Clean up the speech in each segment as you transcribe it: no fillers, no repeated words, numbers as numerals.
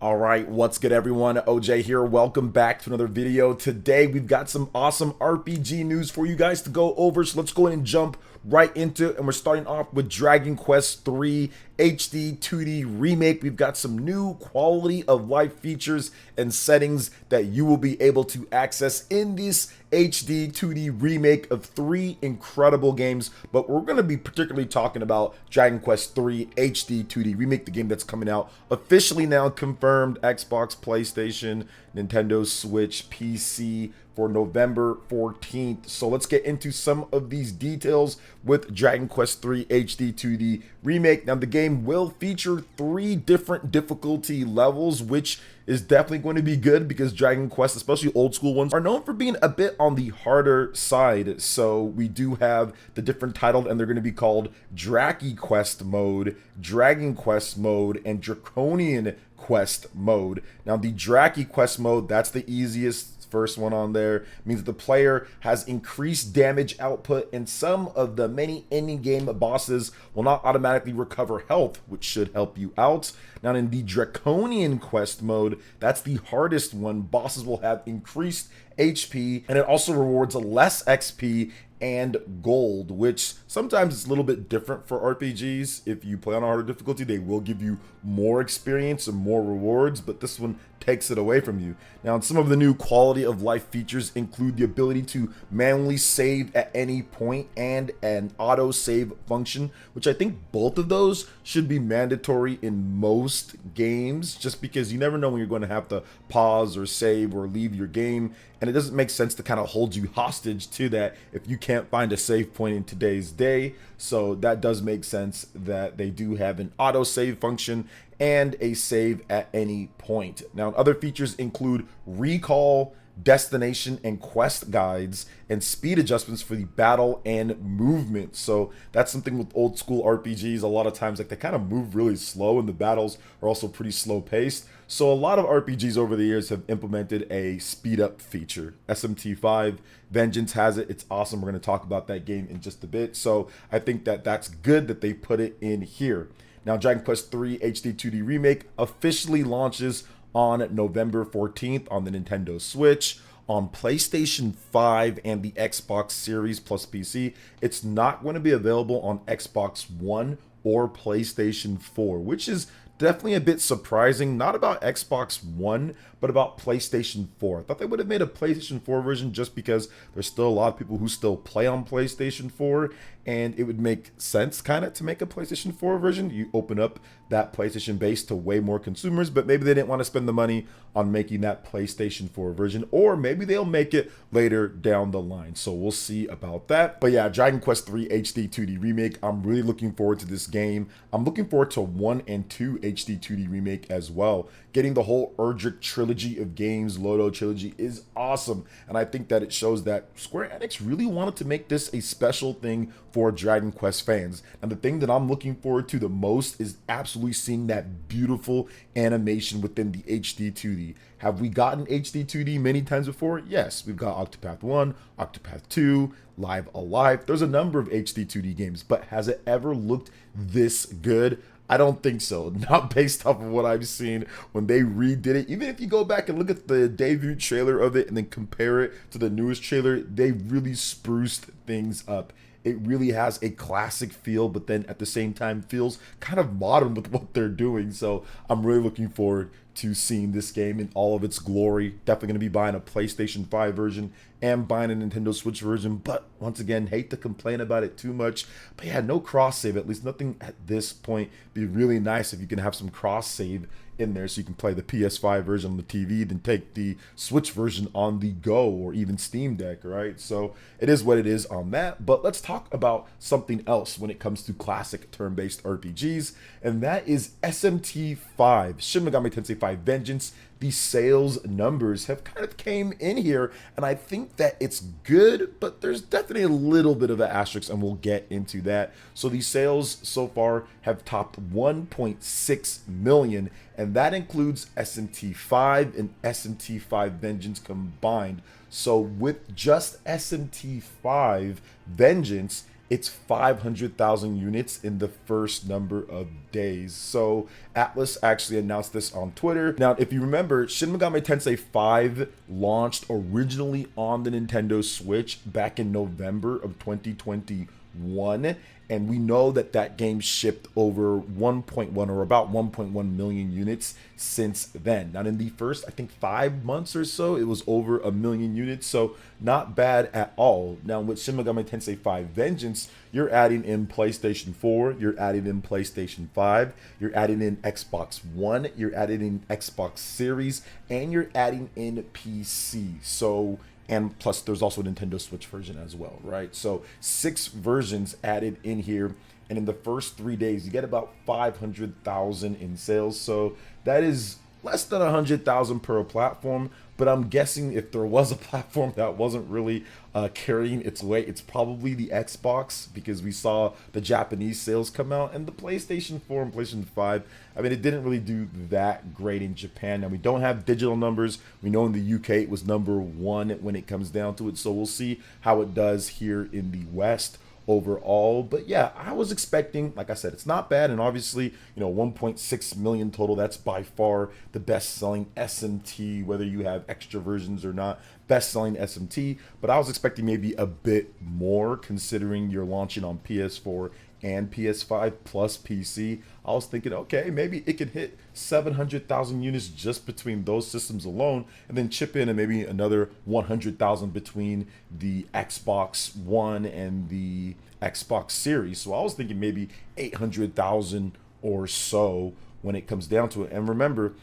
All right, what's good everyone? OJ here. Welcome back to another video. Today we've got some awesome RPG news for you guys to go over. So let's go ahead and jump right into it. And we're starting off with Dragon Quest III HD-2D Remake. We've got some new quality of life features and settings that you will be able to access in this HD-2D remake of three incredible games, but we're going to be particularly talking about Dragon Quest III HD-2D Remake, the game that's coming out officially now, confirmed Xbox, PlayStation, Nintendo Switch, PC for November 14th. So let's get into some of these details with Dragon Quest III HD-2D Remake. Now the game will feature three different difficulty levels, which is definitely going to be good because Dragon Quest, especially old school ones, are known for being a bit on the harder side. So we do have the different titles, and they're going to be called Draki Quest mode, Dragon Quest mode, and Draconian Quest mode. Now the Draki Quest mode, that's the easiest. First one on there means that the player has increased damage output, and some of the many in-game bosses will not automatically recover health, which should help you out. Now in the Draconian Quest mode, that's the hardest one. Bosses will have increased HP, and it also rewards less XP and gold, which sometimes it's a little bit different for RPGs. If you play on a harder difficulty, they will give you more experience and more rewards, but this one takes it away from you. Now, some of the new quality of life features include the ability to manually save at any point and an auto save function, which I think both of those should be mandatory in most games, just because you never know when you're going to have to pause or save or leave your game, and it doesn't make sense to kind of hold you hostage to that if you can't find a save point in today's day. So that does make sense that they do have an auto save function and a save at any point. Now, other features include recall, destination and quest guides, and speed adjustments for the battle and movement. So that's something with old school RPGs. A lot of times, like, they kind of move really slow, and the battles are also pretty slow paced. So a lot of RPGs over the years have implemented a speed up feature. SMT 5 Vengeance has it. It's awesome. We're going to talk about that game in just a bit. So I think that that's good that they put it in here. Now, Dragon Quest III HD-2D Remake officially launches on November 14th on the Nintendo Switch, on PlayStation 5 and the Xbox Series plus PC. It's not going to be available on Xbox One or PlayStation 4, which is definitely a bit surprising. Not about Xbox One, but about PlayStation 4. I thought they would have made a PlayStation 4 version just because there's still a lot of people who still play on PlayStation 4, and it would make sense kind of to make a PlayStation 4 version. You open up that PlayStation base to way more consumers, but maybe they didn't want to spend the money on making that PlayStation 4 version, or maybe they'll make it later down the line. So we'll see about that. But yeah, Dragon Quest III HD-2D Remake, I'm really looking forward to this game. I'm looking forward to 1 and 2 HD-2D Remake as well. Getting the whole Erdrick trilogy of games, Lodo trilogy, is awesome. And I think that it shows that Square Enix really wanted to make this a special thing for Dragon Quest fans. And the thing that I'm looking forward to the most is absolutely seeing that beautiful animation within the HD-2D. Have we gotten HD-2D many times before? Yes, we've got Octopath 1, Octopath 2, Live Alive. There's a number of HD-2D games, but has it ever looked this good? I don't think so. Not based off of what I've seen when they redid it. Even if you go back and look at the debut trailer of it and then compare it to the newest trailer, they really spruced things up. It really has a classic feel, but then at the same time feels kind of modern with what they're doing. So I'm really looking forward to seeing this game in all of its glory. Definitely going to be buying a PlayStation 5 version and buying a Nintendo Switch version, but once again, hate to complain about it too much. But yeah, no cross save, at least nothing at this point. Be really nice if you can have some cross save in there so you can play the PS5 version on the TV, then take the Switch version on the go, or even Steam Deck, right? So it is what it is on that. But let's talk about something else when it comes to classic turn-based RPGs, and that is SMT 5, Shin Megami Tensei 5 Vengeance. The sales numbers have kind of came in here, and I think that it's good, but there's definitely a little bit of an asterisk, and we'll get into that. So the sales so far have topped 1.6 million, and that includes SMT 5 and SMT 5 Vengeance combined. So with just SMT 5 Vengeance, it's 500,000 units in the first number of days. So Atlas actually announced this on Twitter. Now, if you remember, Shin Megami Tensei 5 launched originally on the Nintendo Switch back in November of 2021. And we know that that game shipped over 1.1 or about 1.1 million units since then. Now, in the first, I think 5 months or so, it was over a million units. So not bad at all. Now, with Shin Megami Tensei 5 Vengeance, you're adding in PlayStation 4, you're adding in PlayStation 5, you're adding in Xbox One, you're adding in Xbox Series, and you're adding in PC. So, and plus there's also a Nintendo Switch version as well, right? So 6 versions added in here, and in the first 3 days you get about 500,000 in sales. So that is less than 100,000 per platform, but I'm guessing if there was a platform that wasn't really carrying its weight, it's probably the Xbox, because we saw the Japanese sales come out, and the PlayStation 4 and PlayStation 5, I mean, it didn't really do that great in Japan. Now, we don't have digital numbers. We know in the UK it was #1 when it comes down to it, so we'll see how it does here in the West overall. But yeah, I was expecting, like I said, it's not bad, and obviously, 1.6 million total, that's by far the best selling SMT, whether you have extra versions or not, best selling SMT. But I was expecting maybe a bit more, considering you're launching on PS4 and PS5 plus PC. I was thinking, okay, maybe it could hit 700,000 units just between those systems alone, and then chip in and maybe another 100,000 between the Xbox One and the Xbox Series. So I was thinking maybe 800,000 or so when it comes down to it. And remember,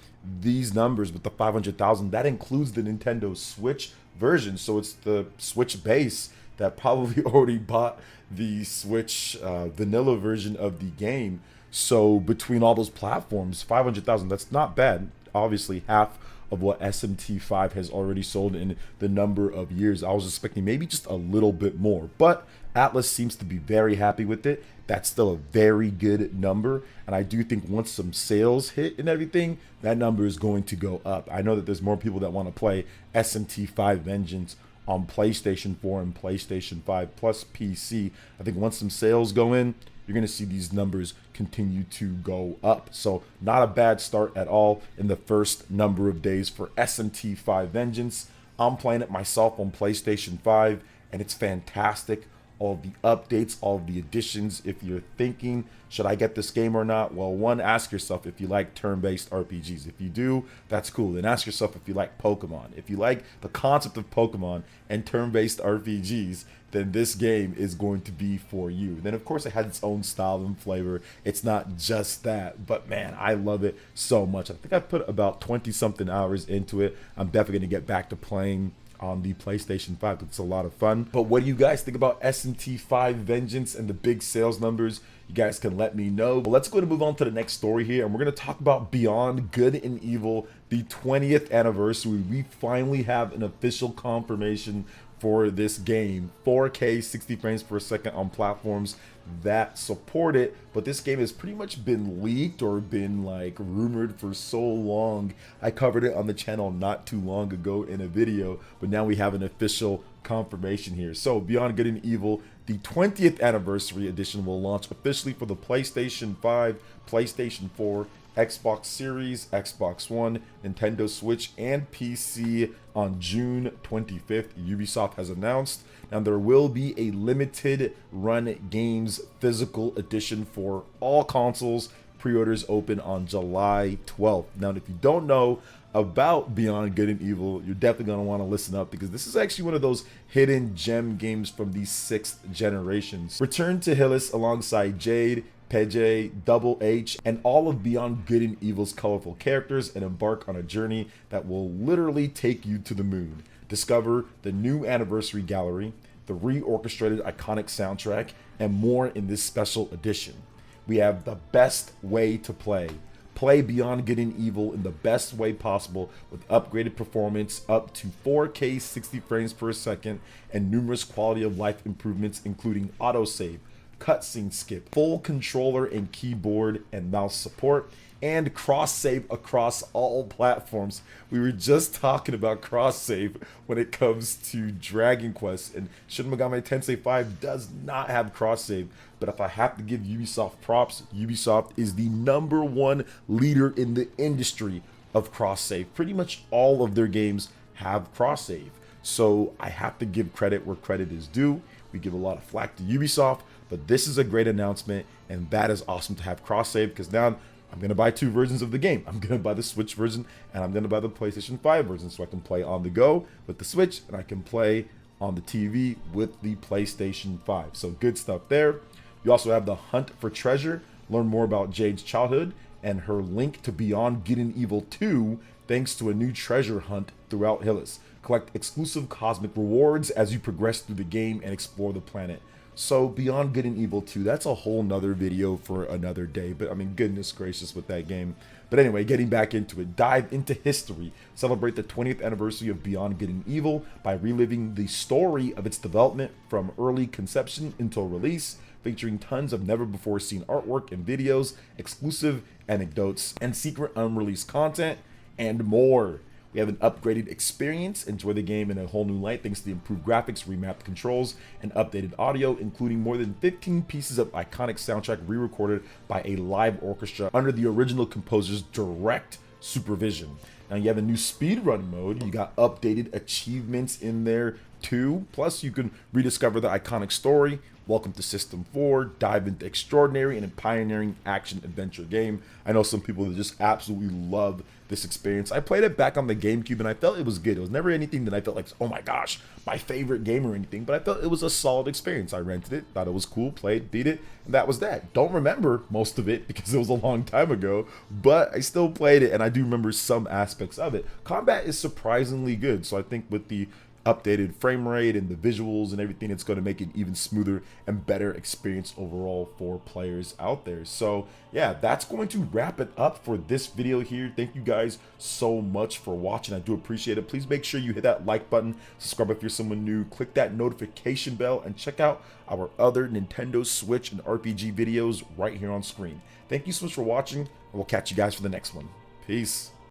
these numbers with the 500,000, that includes the Nintendo Switch version. So it's the Switch base that probably already bought the Switch vanilla version of the game. So between all those platforms, 500,000, that's not bad. Obviously, half of what SMT5 has already sold in the number of years. I was expecting maybe just a little bit more, but Atlas seems to be very happy with it. That's still a very good number, and I do think once some sales hit and everything, that number is going to go up. I know that there's more people that want to play SMT5 Vengeance on PlayStation 4 and PlayStation 5 plus PC. I think once some sales go in, you're going to see these numbers continue to go up. So not a bad start at all in the first number of days for SMT5 Vengeance. I'm playing it myself on PlayStation 5, and it's fantastic. All of the updates, all of the additions. If you're thinking, should I get this game or not? Well, one, ask yourself if you like turn-based RPGs. If you do, that's cool. Then ask yourself if you like Pokemon. If you like the concept of Pokemon and turn-based RPGs, then this game is going to be for you. Then, of course, it has its own style and flavor. It's not just that, but man, I love it so much. I think I put about 20-something hours into it. I'm definitely going to get back to playing on the PlayStation 5. It's a lot of fun. But what do you guys think about SMT5 Vengeance and the big sales numbers? You guys can let me know. But let's go to move on to the next story here, and we're going to talk about Beyond Good and Evil, the 20th anniversary. We finally have an official confirmation for this game. 4K 60 frames per second on platforms that support it, but this game has pretty much been leaked or been like rumored for so long. I covered it on the channel not too long ago in a video, but now we have an official confirmation here. So Beyond Good and Evil, the 20th anniversary edition, will launch officially for the PlayStation 5, PlayStation 4, Xbox Series, Xbox One, Nintendo Switch, and PC on June 25th, Ubisoft has announced. Now, there will be a limited run games physical edition for all consoles. Pre-orders open on July 12th. Now, if you don't know about Beyond Good and Evil, you're definitely going to want to listen up, because this is actually one of those hidden gem games from the 6th generations. Return to Hillis alongside Jade, Pege, Double H, and all of Beyond Good and Evil's colorful characters, and embark on a journey that will literally take you to the moon. Discover the new anniversary gallery, the reorchestrated iconic soundtrack, and more in this special edition. We have the best way to play. Play Beyond Good and Evil in the best way possible with upgraded performance up to 4K 60 frames per second and numerous quality of life improvements, including autosave, cutscene skip, full controller and keyboard and mouse support, and cross save across all platforms. We were just talking about cross save when it comes to Dragon Quest, and Shin Megami Tensei 5 does not have cross save. But if I have to give Ubisoft props, Ubisoft is the #1 leader in the industry of cross save. Pretty much all of their games have cross save. So I have to give credit where credit is due. We give a lot of flack to Ubisoft, but this is a great announcement, and that is awesome to have cross save, because now I'm going to buy 2 versions of the game. I'm going to buy the Switch version, and I'm going to buy the PlayStation 5 version, so I can play on the go with the Switch, and I can play on the TV with the PlayStation 5. So good stuff there. You also have the Hunt for Treasure. Learn more about Jade's childhood and her link to Beyond Good and Evil 2 thanks to a new treasure hunt throughout Hillis. Collect exclusive cosmic rewards as you progress through the game and explore the planet. So Beyond Good and Evil 2, that's a whole nother video for another day. But I mean, goodness gracious with that game. But anyway, getting back into it, dive into history. Celebrate the 20th anniversary of Beyond Good and Evil by reliving the story of its development from early conception until release, featuring tons of never before seen artwork and videos, exclusive anecdotes, and secret unreleased content, and more. We have an upgraded experience. Enjoy the game in a whole new light thanks to the improved graphics, remapped controls, and updated audio, including more than 15 pieces of iconic soundtrack re-recorded by a live orchestra under the original composer's direct supervision. Now you have a new speedrun mode. You got updated achievements in there too. Plus you can rediscover the iconic story. Welcome to System 4. Dive into extraordinary and pioneering action-adventure game. I know some people that just absolutely love this experience. I played it back on the GameCube and I felt it was good. It was never anything that I felt like, oh my gosh, my favorite game or anything, but I felt it was a solid experience. I rented it, thought it was cool, played, beat it, and that was that. Don't remember most of it because it was a long time ago, but I still played it and I do remember some aspects of it. Combat is surprisingly good, so I think with the updated frame rate and the visuals and everything, it's going to make it even smoother and better experience overall for players out there. So yeah, that's going to wrap it up for this video here. Thank you guys so much for watching. I do appreciate it. Please make sure you hit that like button, subscribe if you're someone new, click that notification bell, and check out our other Nintendo Switch and RPG videos right here on screen. Thank you so much for watching, and we'll catch you guys for the next one. Peace.